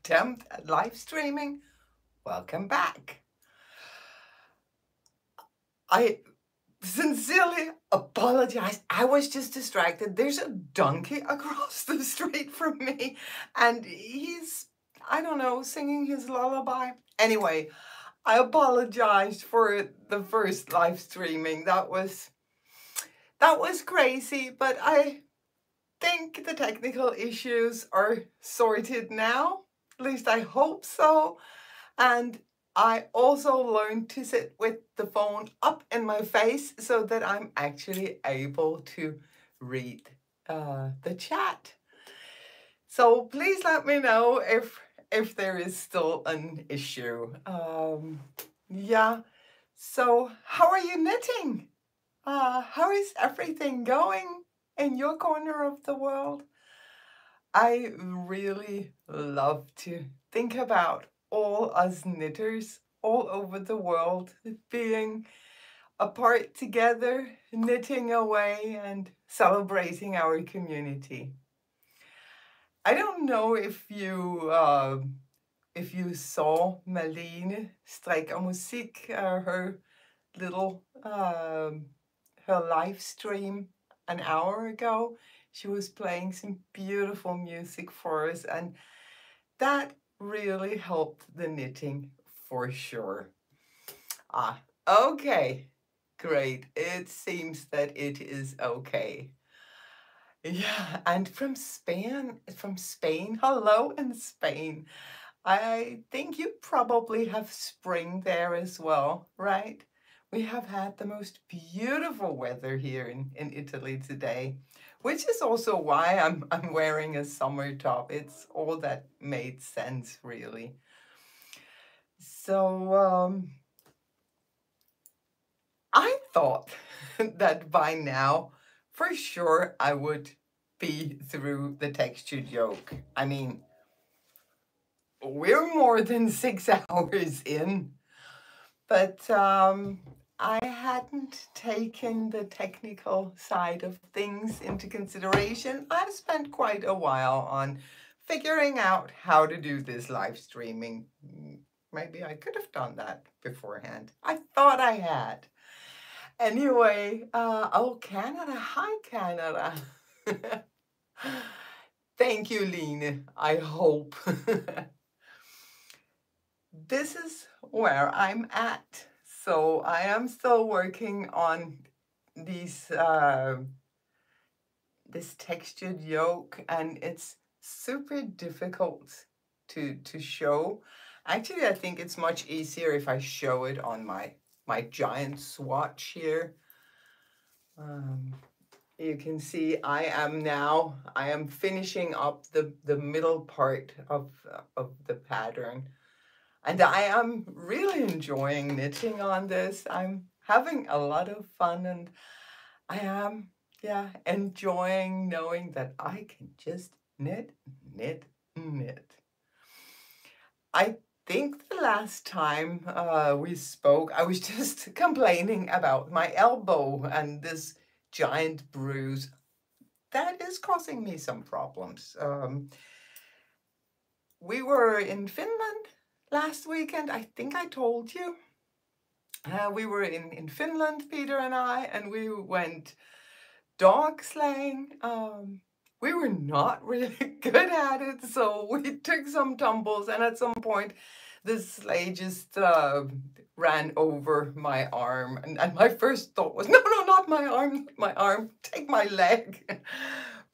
attempt at live streaming. Welcome back. I sincerely apologize. I was just distracted. There's a donkey across the street from me, and he's, I don't know, singing his lullaby. Anyway, I apologized for the first live streaming. That was crazy, but I think the technical issues are sorted now. At least I hope so. And I also learned to sit with the phone up in my face so that I'm actually able to read the chat. So please let me know if there is still an issue. Yeah. So how are you knitting? How is everything going in your corner of the world? I really love to think about all us knitters all over the world being apart together, knitting away and celebrating our community. I don't know if you saw Marlene Strijker Musik, her little her live stream an hour ago. She was playing some beautiful music for us, and that really helped the knitting for sure. Okay, great. It seems that it is okay. Yeah, and from Spain, hello in Spain. I think you probably have spring there as well, right? We have had the most beautiful weather here in Italy today, which is also why I'm wearing a summer top. It's all that made sense, really. So I thought that by now, for sure, I would be through the textured yoke. I mean, we're more than 6 hours in, but I hadn't taken the technical side of things into consideration. I've spent quite a while on figuring out how to do this live streaming. Maybe I could have done that beforehand. I thought I had. Anyway, oh, Canada. Hi, Canada. Thank you, Line. I hope. This is where I'm at. So I am still working on these this textured yoke, and it's super difficult to show. Actually, I think it's much easier if I show it on my giant swatch here. You can see I am finishing up the middle part of the pattern. And I am really enjoying knitting on this. I'm having a lot of fun, and I am, yeah, enjoying knowing that I can just knit, knit, knit. I think the last time we spoke, I was just complaining about my elbow and this giant bruise that is causing me some problems. We were in Finland last weekend. I think I told you. We were in Finland, Peter and I, and we went dog sleighing. We were not really good at it, so we took some tumbles, and at some point the sleigh just ran over my arm, and my first thought was, no, not my arm, take my leg.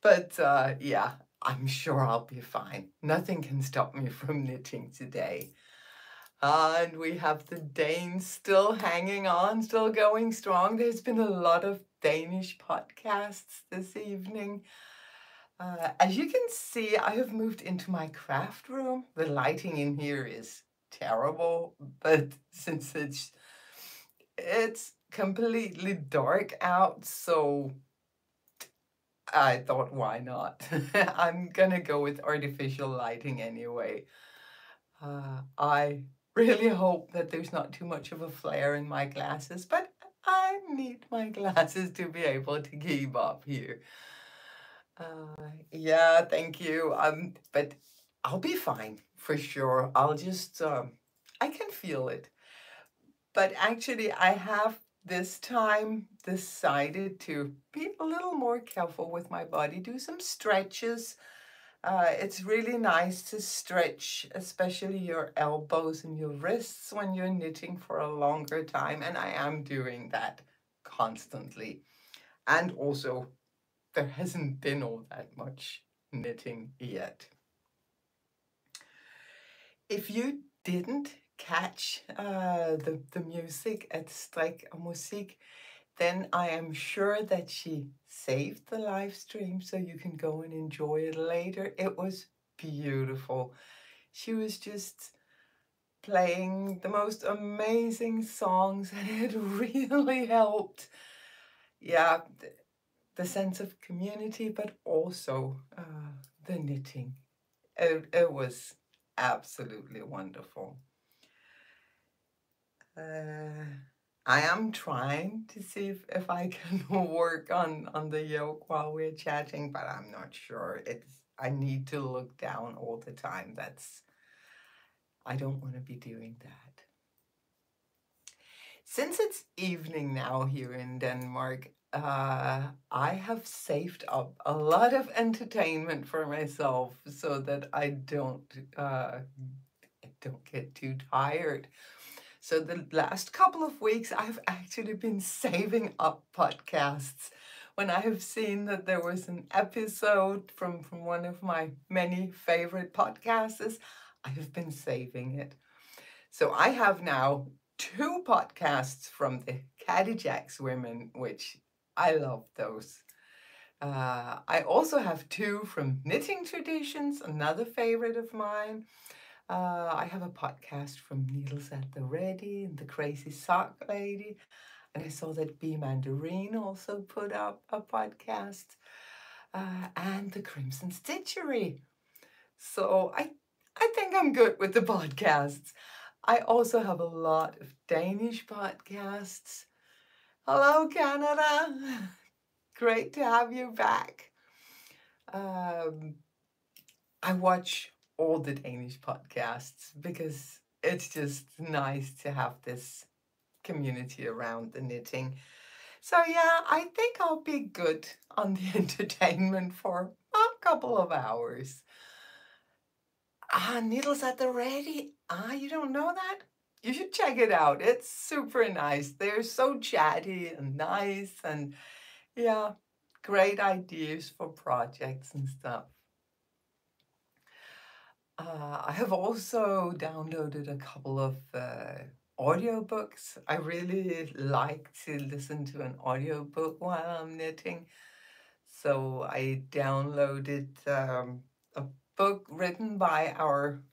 But yeah, I'm sure I'll be fine. Nothing can stop me from knitting today. And we have the Danes still hanging on, still going strong. There's been a lot of Danish podcasts this evening. As you can see, I have moved into my craft room. The lighting in here is terrible, but since it's completely dark out, so I thought, why not? I'm gonna go with artificial lighting anyway. I really hope that there's not too much of a flare in my glasses, but I need my glasses to be able to keep up here. Yeah, thank you. But I'll be fine for sure. I'll just, I can feel it. But actually, I have this time decided to be a little more careful with my body, do some stretches. It's really nice to stretch, especially your elbows and your wrists when you're knitting for a longer time. And I am doing that constantly. And also, there hasn't been all that much knitting yet. If you didn't catch the music at Strike og Musik, then I am sure that she saved the live stream so you can go and enjoy it later. It was beautiful. She was just playing the most amazing songs, and it really helped. Yeah, the sense of community, but also the knitting. It was absolutely wonderful. I am trying to see if I can work on the yoke while we're chatting, but I'm not sure. I need to look down all the time. I don't want to be doing that. Since it's evening now here in Denmark, I have saved up a lot of entertainment for myself so that I don't get too tired. So the last couple of weeks, I've actually been saving up podcasts. When I have seen that there was an episode from one of my many favorite podcasts, I have been saving it. So I have now 2 podcasts from the Caddy Jacks women, which I love those. I also have 2 from Knitting Traditions, another favorite of mine. I have a podcast from Needles at the Ready and the Crazy Sock Lady. And I saw that Bee Mandarine also put up a podcast. And the Crimson Stitchery. So I think I'm good with the podcasts. I also have a lot of Danish podcasts. Hello, Canada. Great to have you back. I watch all the Danish podcasts because it's just nice to have this community around the knitting. So yeah, I think I'll be good on the entertainment for a couple of hours. Needles at the Ready. You don't know that? You should check it out. It's super nice. They're so chatty and nice, and yeah, great ideas for projects and stuff. I have also downloaded a couple of audiobooks. I really like to listen to an audiobook while I'm knitting. So I downloaded a book written by our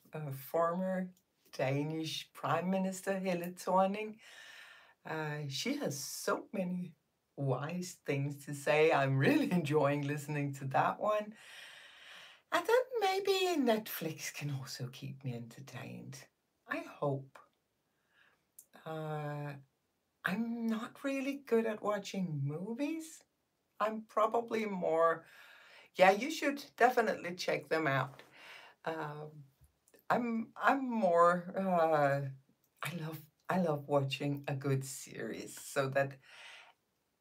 former Danish Prime Minister, Helle Thorning. She has so many wise things to say. I'm really enjoying listening to that one. And then maybe Netflix can also keep me entertained. I hope. I'm not really good at watching movies. I'm probably more, yeah, you should definitely check them out. I'm more, I love watching a good series so that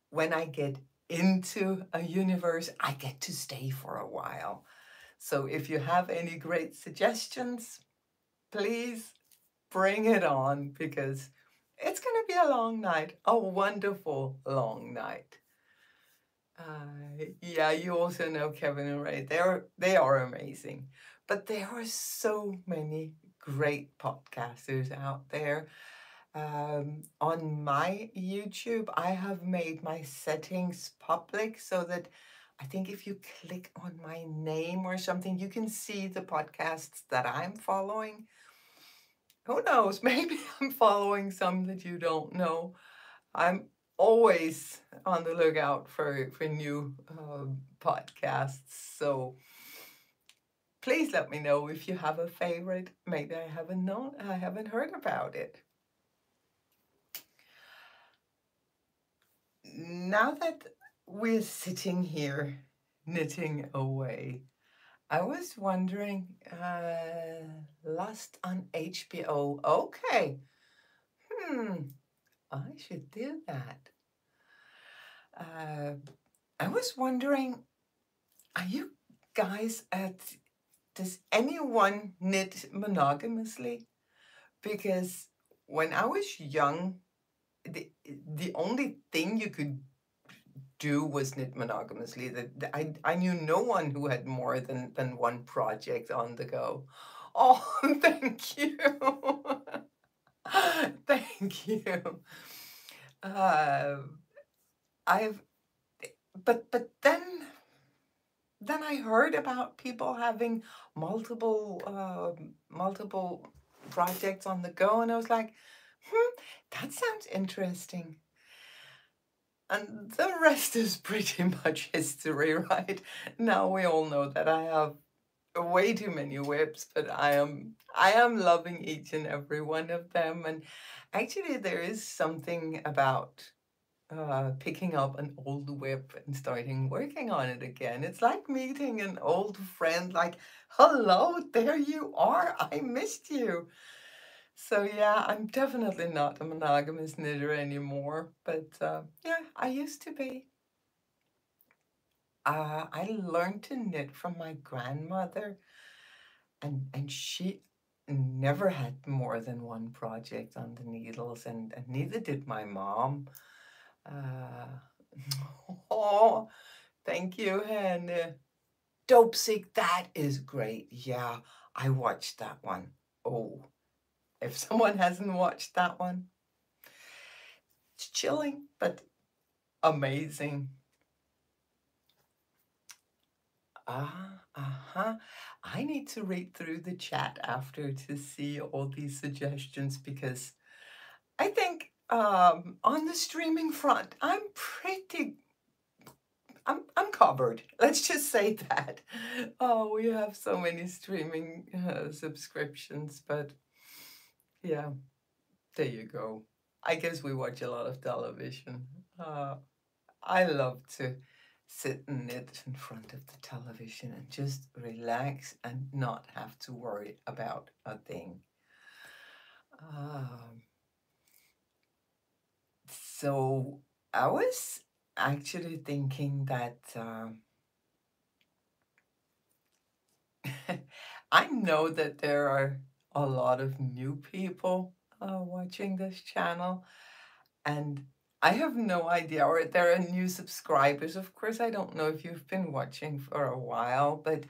when I get into a universe, I get to stay for a while. So if you have any great suggestions, please bring it on, because it's going to be a long night, a wonderful long night. Yeah, you also know Kevin and Ray. They are amazing. But there are so many great podcasters out there. On my YouTube, I have made my settings public so that I think if you click on my name or something, you can see the podcasts that I'm following. Who knows? Maybe I'm following some that you don't know. I'm always on the lookout for new podcasts. So please let me know if you have a favorite. Maybe I haven't heard about it. Now that we're sitting here knitting away, I was wondering, Lost on HBO. Okay. I should do that. Uh, I was wondering, are you guys does anyone knit monogamously? Because when I was young, the only thing you could do was knit monogamously. I knew no one who had more than one project on the go. Oh, thank you. Thank you. Uh, I've but then I heard about people having multiple projects on the go, and I was like, that sounds interesting. And the rest is pretty much history, right? Now we all know that I have way too many whips, but I am loving each and every one of them. And actually, there is something about picking up an old whip and starting working on it again. It's like meeting an old friend, like, hello, there you are, I missed you. So yeah, I'm definitely not a monogamous knitter anymore, but yeah, I used to be. I learned to knit from my grandmother, and she never had more than one project on the needles, and neither did my mom. Uh, oh, thank you, Hannah. Dope Sick, that is great. Yeah, I watched that one. Oh, if someone hasn't watched that one, it's chilling, but amazing. Uh-huh. I need to read through the chat after to see all these suggestions because I think on the streaming front, I'm covered. Let's just say that. Oh, we have so many streaming subscriptions, but yeah, there you go. I guess we watch a lot of television. I love to sit and knit in front of the television and just relax and not have to worry about a thing. Um, so I was actually thinking that I know that there are a lot of new people watching this channel, and I have no idea, or there are new subscribers. Of course, I don't know if you've been watching for a while, but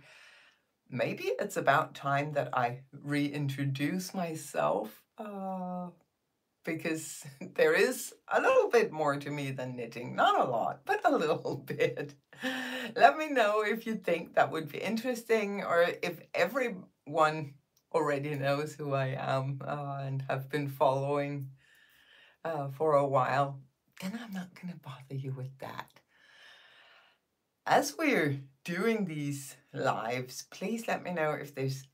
maybe it's about time that I reintroduce myself because there is a little bit more to me than knitting. Not a lot, but a little bit. Let me know if you think that would be interesting or if everyone already knows who I am and have been following for a while. Then I'm not going to bother you with that. As we're doing these lives, please let me know if there's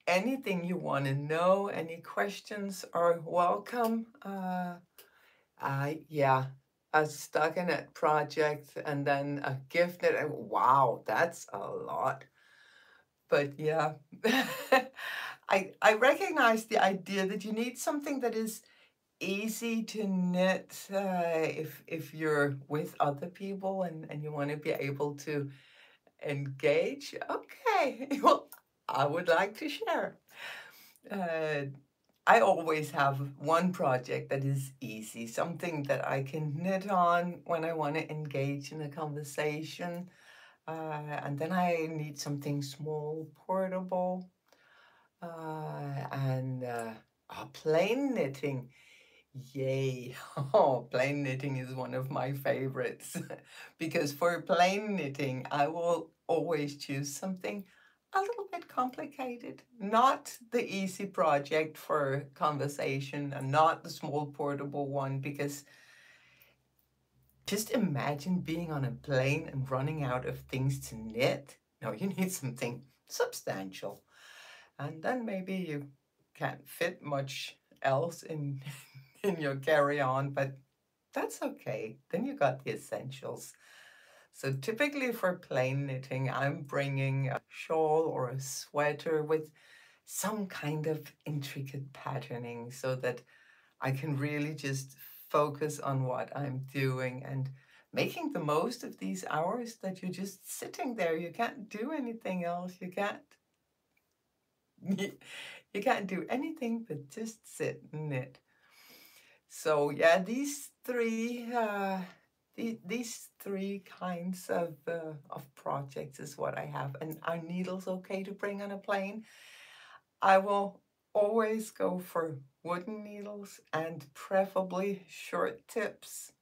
anything you want to know. Any questions are welcome. Yeah, a stockinette project and then a gift knit. Wow, that's a lot. But yeah, I recognize the idea that you need something that is easy to knit if you're with other people and you want to be able to engage. Okay, well, I would like to share. Uh, I always have one project that is easy, something that I can knit on when I want to engage in a conversation. And then I need something small, portable, and plain knitting. Yay! Oh, plain knitting is one of my favorites because for plain knitting, I will always choose something a little bit complicated, not the easy project for conversation and not the small portable one, because just imagine being on a plane and running out of things to knit. No, you need something substantial. And then maybe you can't fit much else in in your carry-on, but that's okay. Then you got the essentials. So typically for plain knitting, I'm bringing a shawl or a sweater with some kind of intricate patterning so that I can really just focus on what I'm doing and making the most of these hours that you're just sitting there. You can't do anything else. You can't you can't do anything but just sit and knit. So yeah, these three kinds of projects is what I have. And are needles okay to bring on a plane? I will always go for wooden needles and preferably short tips.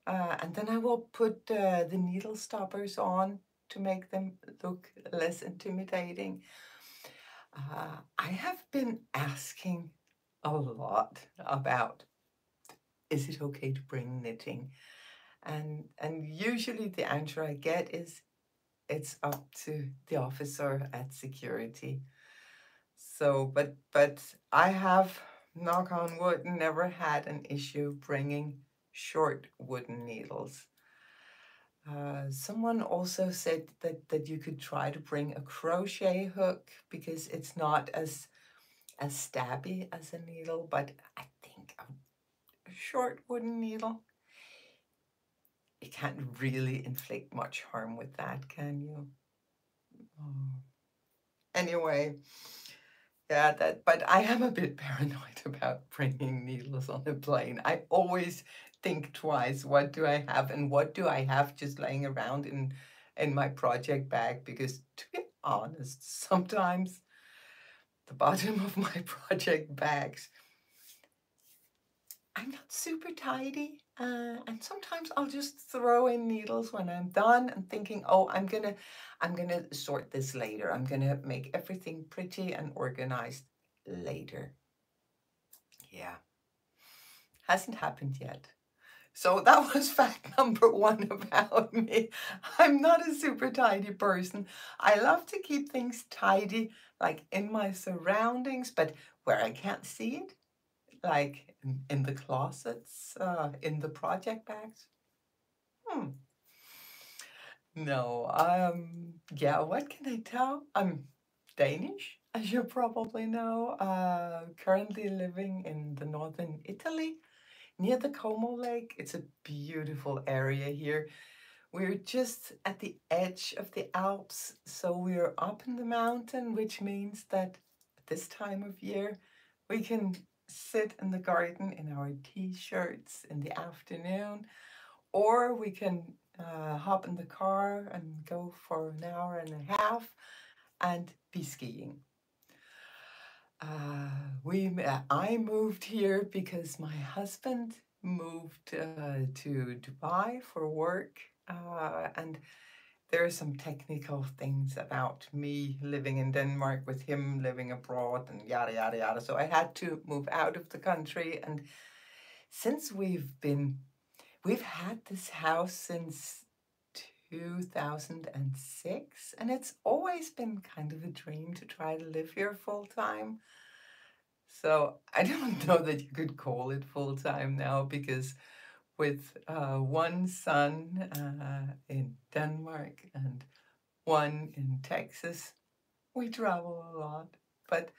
And then I will put the needle stoppers on to make them look less intimidating. I have been asking a lot about, is it okay to bring knitting? And usually the answer I get is it's up to the officer at security. So, but I have, knock on wood, never had an issue bringing short wooden needles. Someone also said that you could try to bring a crochet hook because it's not as stabby as a needle, but I think a short wooden needle, you can't really inflict much harm with that, can you? Oh. Anyway, yeah, but I am a bit paranoid about bringing needles on a plane. I always think twice, what do I have and what do I have just laying around in my project bag? Because to be honest, sometimes the bottom of my project bags, I'm not super tidy, and sometimes I'll just throw in needles when I'm done and thinking, oh, I'm gonna sort this later. I'm gonna make everything pretty and organized later. Yeah, hasn't happened yet. So that was fact number one about me. I'm not a super tidy person. I love to keep things tidy, like in my surroundings, but where I can't see it, like in the closets, in the project bags. No, yeah, what can I tell? I'm Danish, as you probably know, currently living in the northern Italy, near the Como Lake. It's a beautiful area here. We're just at the edge of the Alps, so we're up in the mountain, which means that at this time of year, we can sit in the garden in our t-shirts in the afternoon, or we can hop in the car and go for an hour and a half and be skiing. I moved here because my husband moved to Dubai for work, and there are some technical things about me living in Denmark with him living abroad and yada yada yada. So I had to move out of the country, and since we've had this house since 2006, and it's always been kind of a dream to try to live here full time. So I don't know that you could call it full time now because with one son in Denmark and one in Texas, we travel a lot. But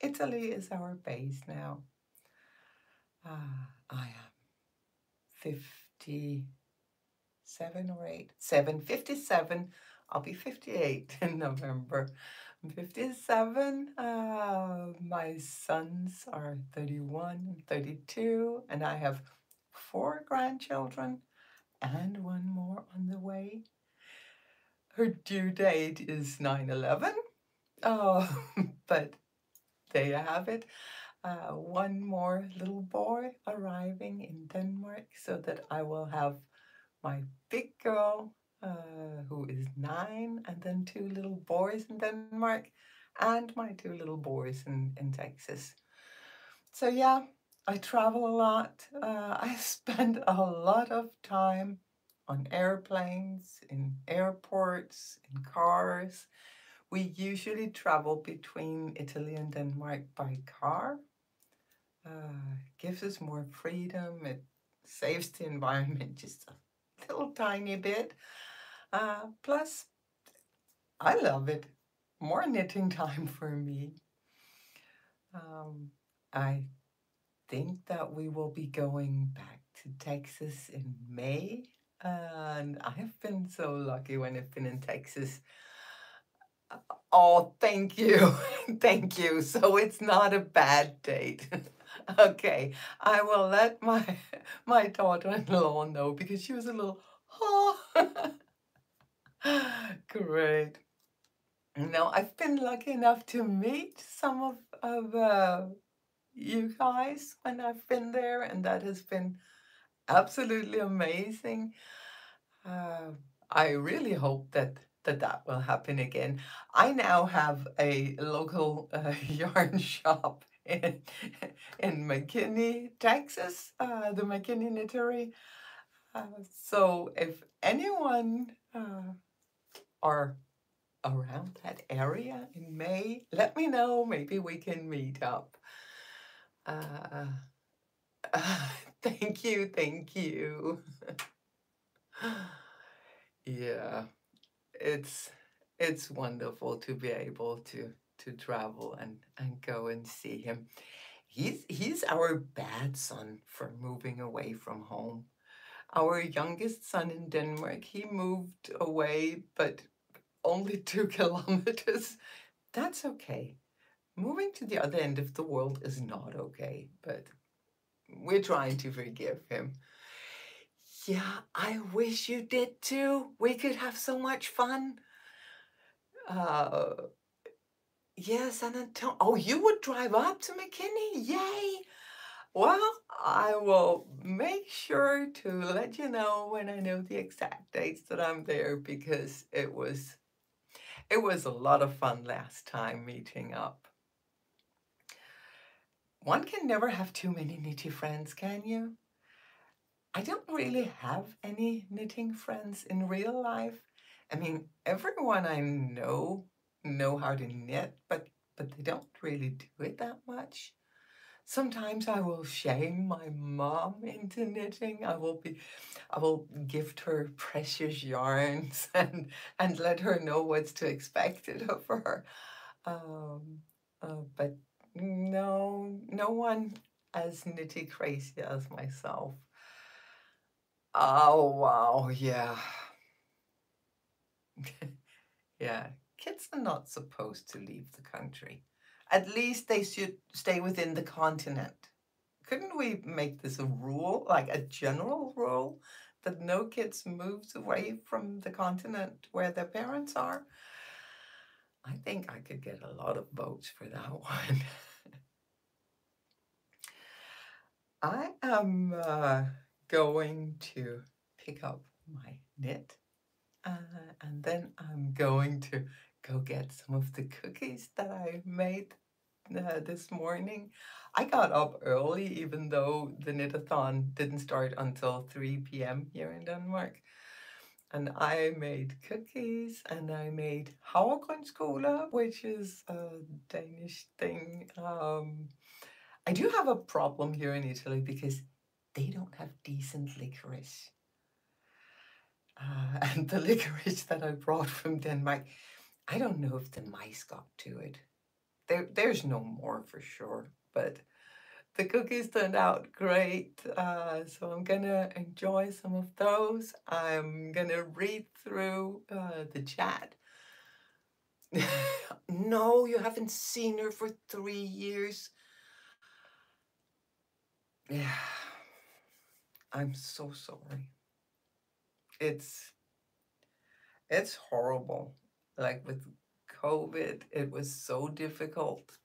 Italy is our base now. I am 57 or 8, 57. I'll be 58 in November. I'm 57. My sons are 31 and 32, and I have 4 grandchildren and one more on the way. Her due date is 9/11. Oh, but there you have it. One more little boy arriving in Denmark so that I will have my big girl who is 9, and then 2 little boys in Denmark, and my 2 little boys in Texas. So yeah, I travel a lot. I spend a lot of time on airplanes, in airports, in cars. We usually travel between Italy and Denmark by car. Gives us more freedom. It saves the environment just a little tiny bit. Plus, I love it. More knitting time for me. I think that we will be going back to Texas in May. And I've been so lucky when I've been in Texas. Oh, thank you. Thank you. So it's not a bad date. Okay, I will let my daughter-in-law know because she was a little, oh, great. No, I've been lucky enough to meet some of you guys when I've been there, and that has been absolutely amazing. Uh, I really hope that will happen again. I now have a local yarn shop in McKinney, Texas, the McKinney Knittery. So if anyone are around that area in May, let me know. Maybe we can meet up. Uh, Thank you, thank you. Yeah, it's it's wonderful to be able to travel and go and see him. He's our bad son for moving away from home. Our youngest son in Denmark, he moved away, but only 2 kilometers. That's okay. Moving to the other end of the world is not okay, but we're trying to forgive him. Yeah, I wish you did too. We could have so much fun. Uh, yeah, San Antonio. Oh, you would drive up to McKinney? Yay! Well, I will make sure to let you know when I know the exact dates that I'm there because it was a lot of fun last time meeting up. One can never have too many knitty friends, can you? I don't really have any knitting friends in real life. I mean, everyone I know how to knit, but they don't really do it that much. Sometimes I will shame my mom into knitting. I will gift her precious yarns and let her know what's to expected of her. Um, but no one as nitty crazy as myself. Oh, wow, yeah. Yeah, kids are not supposed to leave the country. At least they should stay within the continent. Couldn't we make this a rule, like a general rule, that no kids moves away from the continent where their parents are? I think I could get a lot of votes for that one. I am going to pick up my knit. And then I'm going to go get some of the cookies that I made this morning. I got up early, even though the knitathon didn't start until 3 p.m. here in Denmark. And I made cookies and I made havregrynskåler, which is a Danish thing. I do have a problem here in Italy because they don't have decent licorice. And the licorice that I brought from Denmark, I don't know if the mice got to it. There's no more for sure, but the cookies turned out great. So I'm gonna enjoy some of those. I'm gonna read through the chat. No, you haven't seen her for 3 years. Yeah, I'm so sorry. It's horrible. Like with COVID, it was so difficult.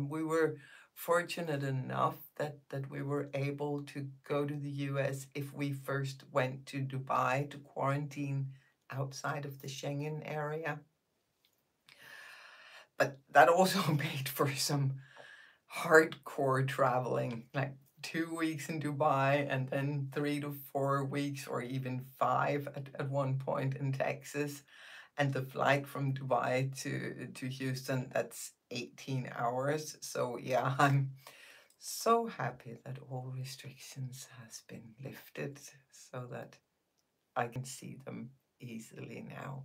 We were fortunate enough that we were able to go to the US if we first went to Dubai to quarantine outside of the Schengen area. But that also made for some hardcore traveling, like 2 weeks in Dubai and then 3 to 4 weeks or even 5 at one point in Texas. And the flight from Dubai to Houston, that's 18 hours. So yeah, I'm so happy that all restrictions has been lifted so that I can see them easily now.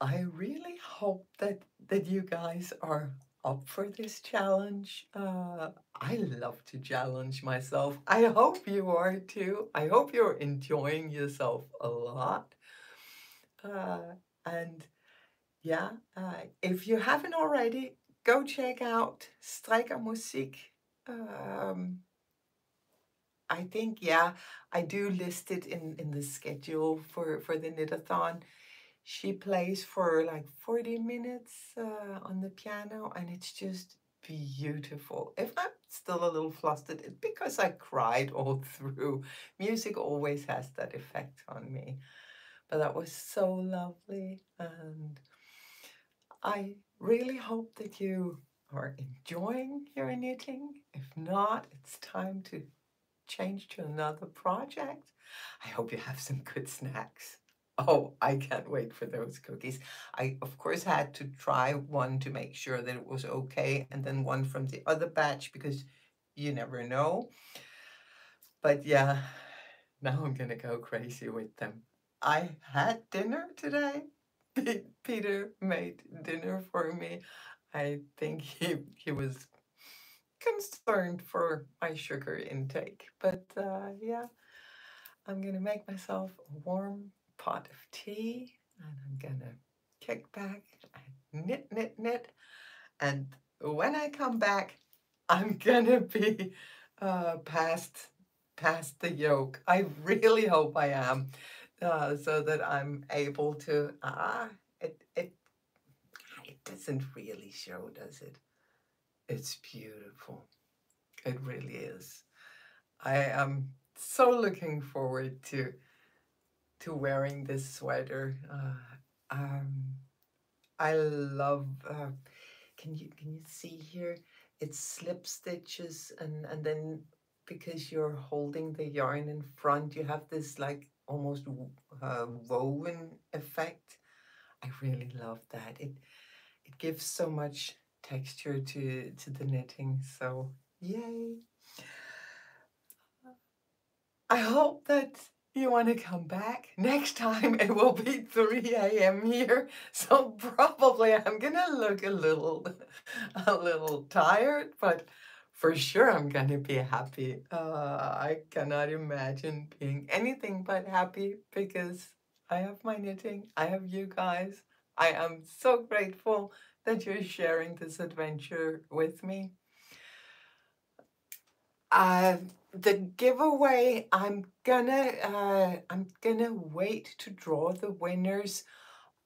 I really hope that you guys are up for this challenge. I love to challenge myself. I hope you are too. I hope you're enjoying yourself a lot. And yeah, if you haven't already, go check out Strijkermusik. I think, yeah, I do list it in the schedule for the knitathon. She plays for like 40 minutes on the piano, and it's just beautiful. If I'm still a little flustered, it's because I cried all through. Music always has that effect on me. But that was so lovely, and I really hope that you are enjoying your knitting. If not, it's time to change to another project. I hope you have some good snacks. Oh, I can't wait for those cookies. I, of course, had to try one to make sure that it was okay, and then one from the other batch because you never know. But yeah, now I'm gonna go crazy with them. I had dinner today. Peter made dinner for me. I think he was concerned for my sugar intake. But yeah, I'm gonna make myself a warm pot of tea, and I'm gonna kick back and knit. And when I come back, I'm gonna be past the yoke. I really hope I am, so that I'm able to. It doesn't really show, does it? It's beautiful. It really is. I am so looking forward to wearing this sweater. I love. Can you see here? It's slip stitches, and then because you're holding the yarn in front, you have this like almost woven effect. I really love that. It gives so much texture to the knitting. So yay! I hope that you want to come back. Next time it will be 3 a.m. here, so probably I'm gonna look a little tired, but for sure I'm gonna be happy. I cannot imagine being anything but happy because I have my knitting, I have you guys. I am so grateful that you're sharing this adventure with me. The giveaway, I'm gonna wait to draw the winners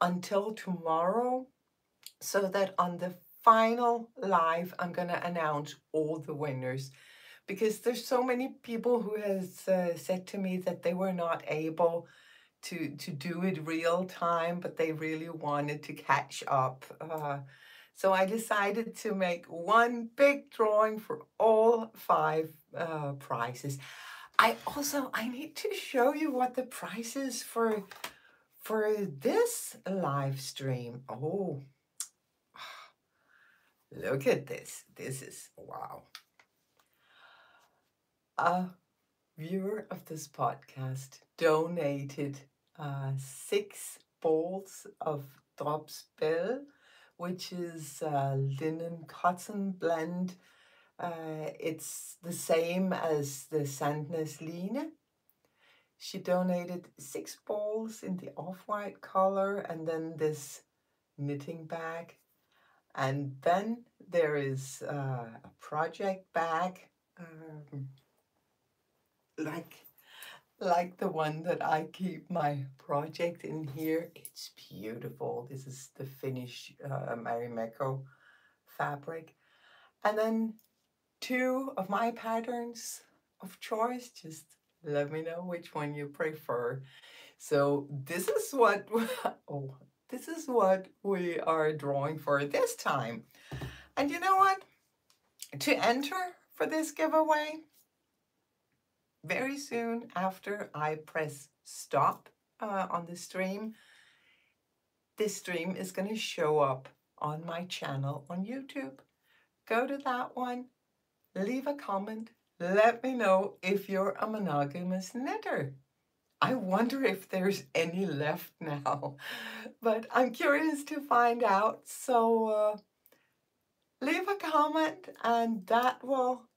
until tomorrow, so that on the final live I'm gonna announce all the winners, because there's so many people who has said to me that they were not able to do it real time, but they really wanted to catch up. So I decided to make one big drawing for all 5 prizes. I need to show you what the price is for this live stream. Oh, look at this. This is wow. A viewer of this podcast donated 6 balls of Dropspell, which is linen cotton blend. It's the same as the Sandnes Line. She donated 6 balls in the off-white color, and then this knitting bag. And then there is a project bag, like the one that I keep my project in here. It's beautiful. This is the Finnish Marimekko fabric. And then 2 of my patterns of choice. Just let me know which one you prefer. So this is what this is what we are drawing for this time. And you know what? To enter for this giveaway, very soon after I press stop on the stream, this stream is going to show up on my channel on YouTube. Go to that one, leave a comment, let me know if you're a monogamous knitter. I wonder if there's any left now, but I'm curious to find out. So leave a comment and that will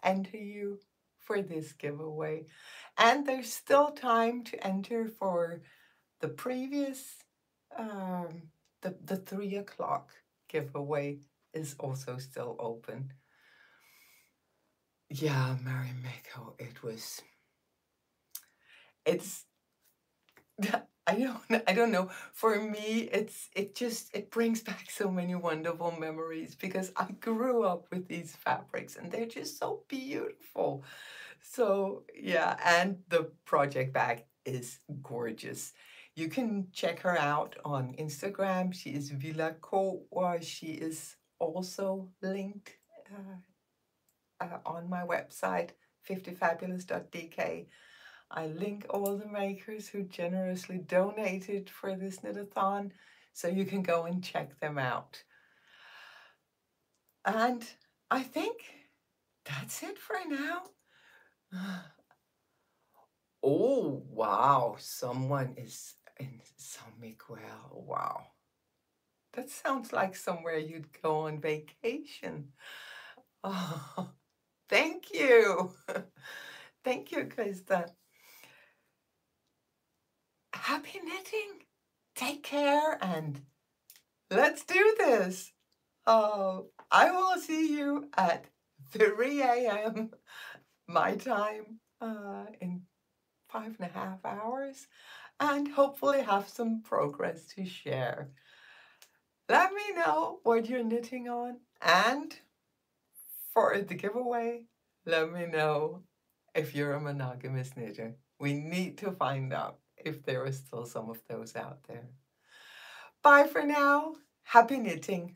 enter you for this giveaway. And there's still time to enter for the previous, the 3 o'clock giveaway is also still open. Yeah, Mary Mako, it's, I don't know. For me, it brings back so many wonderful memories because I grew up with these fabrics and they're just so beautiful. So yeah, and the project bag is gorgeous. You can check her out on Instagram. She is Villa Co, or she is also linked on my website, 50fabulous.dk. I link all the makers who generously donated for this knitathon, so you can go and check them out. And I think that's it for now. Oh, wow, someone is in San Miguel. Wow. That sounds like somewhere you'd go on vacation. Oh, thank you. Thank you, Krista. Happy knitting. Take care and let's do this. I will see you at 3 a.m. my time in 5.5 hours and hopefully have some progress to share. Let me know what you're knitting on, and for the giveaway, let me know if you're a monogamous knitter. We need to find out if there are still some of those out there. Bye for now. Happy knitting.